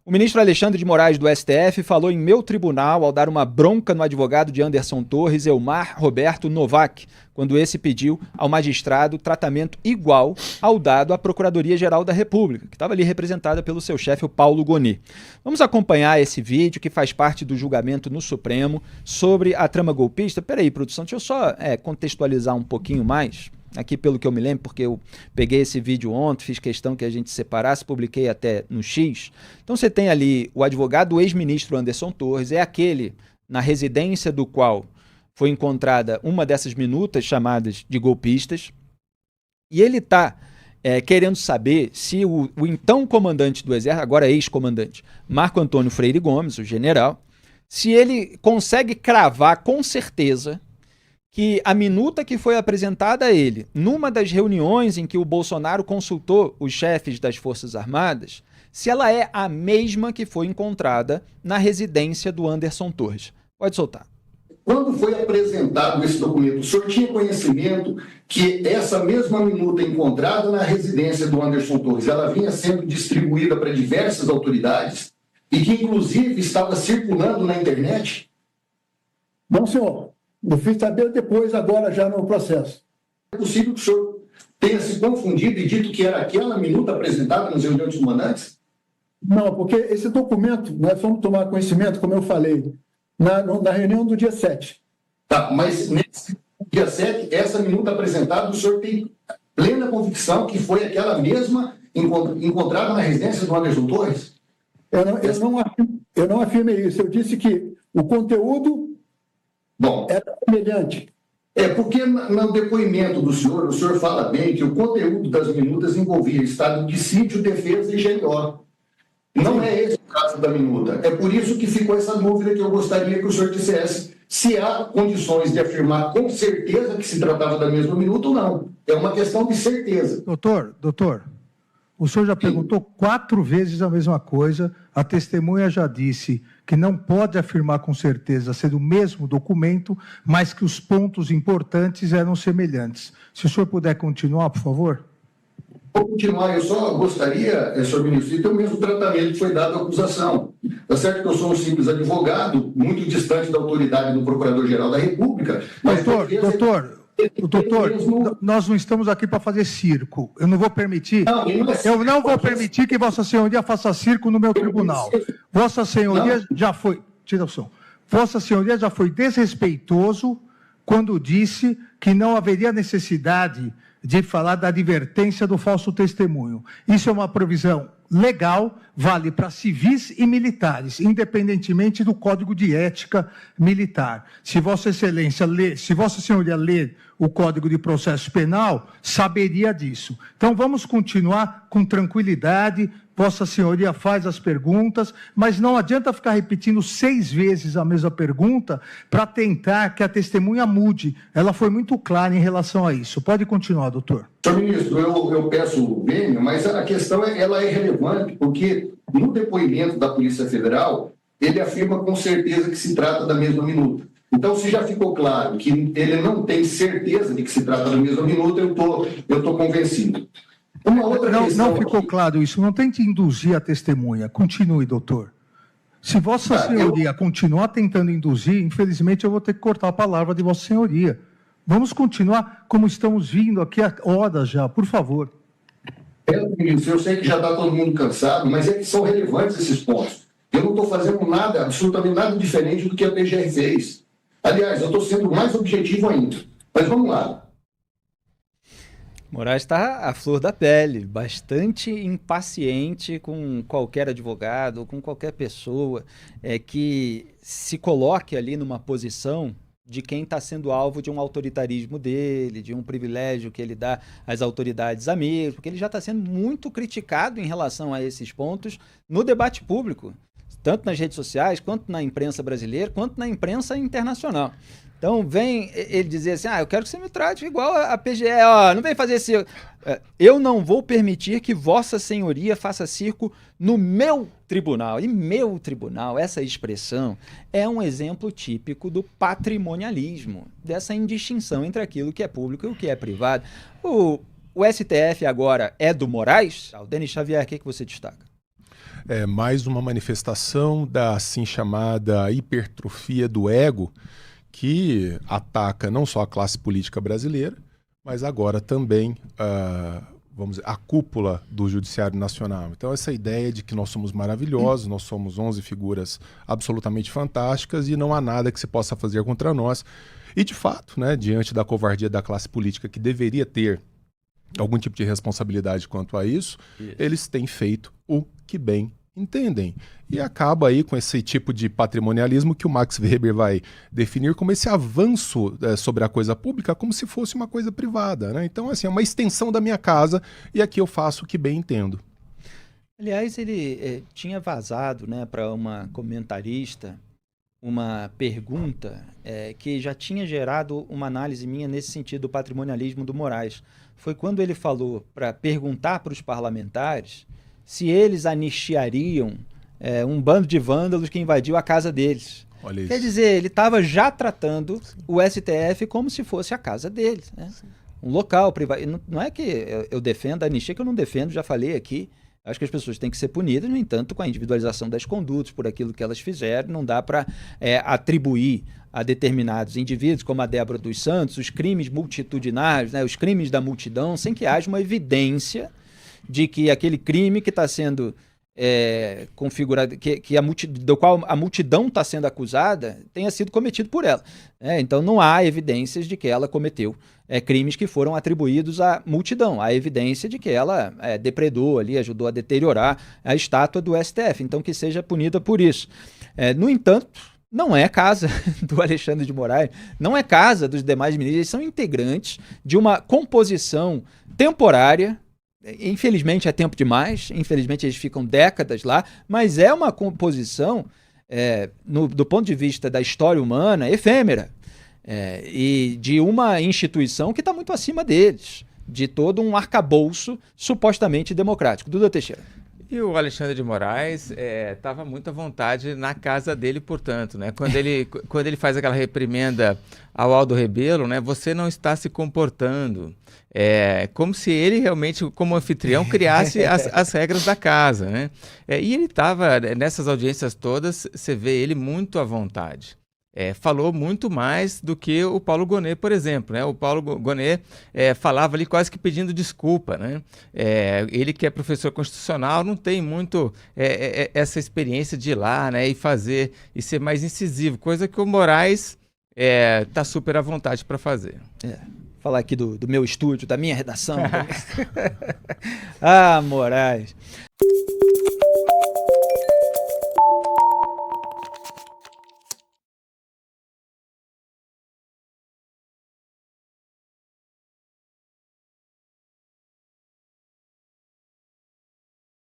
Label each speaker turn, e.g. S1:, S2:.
S1: O ministro Alexandre de Moraes do STF falou em meu tribunal ao dar uma bronca no advogado de Anderson Torres, Elmar Roberto Novak, quando esse pediu ao magistrado tratamento igual ao dado à Procuradoria-Geral da República, que estava ali representada pelo seu chefe, o Paulo Gonet. Vamos acompanhar esse vídeo que faz parte do julgamento no Supremo sobre a trama golpista. Peraí, produção, deixa eu só contextualizar um pouquinho mais. Aqui pelo que eu me lembro, porque eu peguei esse vídeo ontem, fiz questão que a gente separasse, publiquei até no X. Então você tem ali o advogado do ex-ministro Anderson Torres, é aquele na residência do qual foi encontrada uma dessas minutas chamadas de golpistas, e ele está querendo saber se o então comandante do Exército, agora ex-comandante, Marco Antônio Freire Gomes, o general, se ele consegue cravar com certeza que a minuta que foi apresentada a ele, numa das reuniões em que o Bolsonaro consultou os chefes das Forças Armadas, se ela é a mesma que foi encontrada na residência do Anderson Torres. Pode soltar.
S2: Quando foi apresentado esse documento, o senhor tinha conhecimento que essa mesma minuta encontrada na residência do Anderson Torres, ela vinha sendo distribuída para diversas autoridades e que, inclusive, estava circulando na internet?
S3: Não, senhor. Eu fiz saber depois, agora já no processo.
S2: É possível que o senhor tenha se confundido e dito que era aquela minuta apresentada nas reuniões de comandantes?
S3: Não, porque esse documento, nós fomos tomar conhecimento, como eu falei, na reunião do dia 7.
S2: Tá, mas nesse dia 7, essa minuta apresentada, o senhor tem plena convicção que foi aquela mesma encontrada na residência do Anderson Torres?
S3: Eu não afirmei isso. Eu disse que o conteúdo era semelhante.
S2: Porque no depoimento do senhor, o senhor fala bem que o conteúdo das minutas envolvia estado de sítio, defesa e GLO. Não é esse o caso da minuta. É por isso que ficou essa dúvida que eu gostaria que o senhor dissesse se há condições de afirmar com certeza que se tratava da mesma minuta ou não. É uma questão de certeza.
S4: Doutor, o senhor já perguntou 4 vezes a mesma coisa, a testemunha já disse que não pode afirmar com certeza ser o mesmo documento, mas que os pontos importantes eram semelhantes. Se o senhor puder continuar, por favor.
S2: Vou continuar, eu só gostaria, senhor ministro, de ter o mesmo tratamento que foi dado à acusação. Está certo que eu sou um simples advogado, muito distante da autoridade do Procurador-Geral da República, mas...
S4: Doutor, nós não estamos aqui para fazer circo. Eu não vou permitir. Eu não vou permitir que Vossa Senhoria faça circo no meu tribunal. Vossa Senhoria já foi. Tira o som. Vossa Senhoria já foi desrespeitoso quando disse que não haveria necessidade de falar da advertência do falso testemunho. Isso é uma provisão legal, vale para civis e militares, independentemente do Código de Ética Militar. Se Vossa Excelência ler, se Vossa Senhoria ler o Código de Processo Penal, saberia disso. Então vamos continuar com tranquilidade. Vossa Senhoria faz as perguntas, mas não adianta ficar repetindo 6 vezes a mesma pergunta para tentar que a testemunha mude. Ela foi muito clara em relação a isso. Pode continuar, doutor.
S2: Senhor ministro, eu peço vênia, mas a questão ela é relevante, porque no depoimento da Polícia Federal, ele afirma com certeza que se trata da mesma minuta. Então, se já ficou claro que ele não tem certeza de que se trata da mesma minuta, eu estou convencido. Uma outra questão...
S4: Não ficou claro isso. Não tente induzir a testemunha. Continue, doutor. Se Vossa Senhoria continuar tentando induzir, infelizmente eu vou ter que cortar a palavra de Vossa Senhoria. Vamos continuar como estamos vindo aqui há horas já, por favor.
S2: Eu sei que já está todo mundo cansado, mas é que são relevantes esses pontos. Eu não estou fazendo nada, absolutamente nada diferente do que a PGR fez. Aliás, eu estou sendo mais objetivo ainda. Mas vamos lá.
S1: Moraes está à flor da pele, bastante impaciente com qualquer advogado ou com qualquer pessoa que se coloque ali numa posição de quem está sendo alvo de um autoritarismo dele, de um privilégio que ele dá às autoridades amigas, porque ele já está sendo muito criticado em relação a esses pontos no debate público, tanto nas redes sociais, quanto na imprensa brasileira, quanto na imprensa internacional. Então vem ele dizer assim, eu quero que você me trate igual a PGE, não vem fazer esse... Eu não vou permitir que Vossa Senhoria faça circo no meu tribunal. E meu tribunal, essa expressão, é um exemplo típico do patrimonialismo, dessa indistinção entre aquilo que é público e o que é privado. O STF agora é do Moraes? O Denis Xavier, o que você destaca?
S5: mais uma manifestação da assim chamada hipertrofia do ego, que ataca não só a classe política brasileira, mas agora também vamos dizer, a cúpula do Judiciário Nacional. Então essa ideia de que nós somos maravilhosos, nós somos 11 figuras absolutamente fantásticas e não há nada que se possa fazer contra nós. E de fato, né, diante da covardia da classe política que deveria ter algum tipo de responsabilidade quanto a isso, eles têm feito o que bem entendem. E acaba aí com esse tipo de patrimonialismo que o Max Weber vai definir como esse avanço sobre a coisa pública, como se fosse uma coisa privada, né? Então, assim, é uma extensão da minha casa e aqui eu faço o que bem entendo.
S1: Aliás, ele tinha vazado, né, para uma comentarista uma pergunta que já tinha gerado uma análise minha nesse sentido do patrimonialismo do Moraes. Foi quando ele falou para perguntar para os parlamentares se eles anistiariam um bando de vândalos que invadiu a casa deles.
S5: Olha isso.
S1: Quer dizer, ele estava já tratando o STF como se fosse a casa deles, né? Um local privado. Não é que eu defendo a anistia, que eu não defendo, já falei aqui. Acho que as pessoas têm que ser punidas, no entanto, com a individualização das condutas, por aquilo que elas fizeram, não dá para atribuir a determinados indivíduos, como a Débora dos Santos, os crimes multitudinários, né, os crimes da multidão, sem que haja uma evidência de que aquele crime que está sendo configurado, do qual a multidão está sendo acusada, tenha sido cometido por ela. Então não há evidências de que ela cometeu crimes que foram atribuídos à multidão. Há evidência de que ela depredou ali, ajudou a deteriorar a estátua do STF, então que seja punida por isso. No entanto, não é casa do Alexandre de Moraes, não é casa dos demais ministros, eles são integrantes de uma composição temporária. Infelizmente é tempo demais, infelizmente eles ficam décadas lá, mas é uma composição, do ponto de vista da história humana, efêmera, e de uma instituição que está muito acima deles, de todo um arcabouço supostamente democrático. Duda Teixeira.
S6: E o Alexandre de Moraes estava muito à vontade na casa dele, portanto, né? Quando ele faz aquela reprimenda ao Aldo Rebelo, né? Você não está se comportando. Como se ele realmente, como anfitrião, criasse as regras da casa, né? E ele estava, nessas audiências todas, você vê ele muito à vontade. Falou muito mais do que o Paulo Gonet, por exemplo, né? O Paulo Gonet falava ali quase que pedindo desculpa, né? Ele que é professor constitucional não tem muito essa experiência de ir lá, né? E ser mais incisivo, coisa que o Moraes está super à vontade para fazer.
S1: Falar aqui do meu estúdio, da minha redação. Moraes.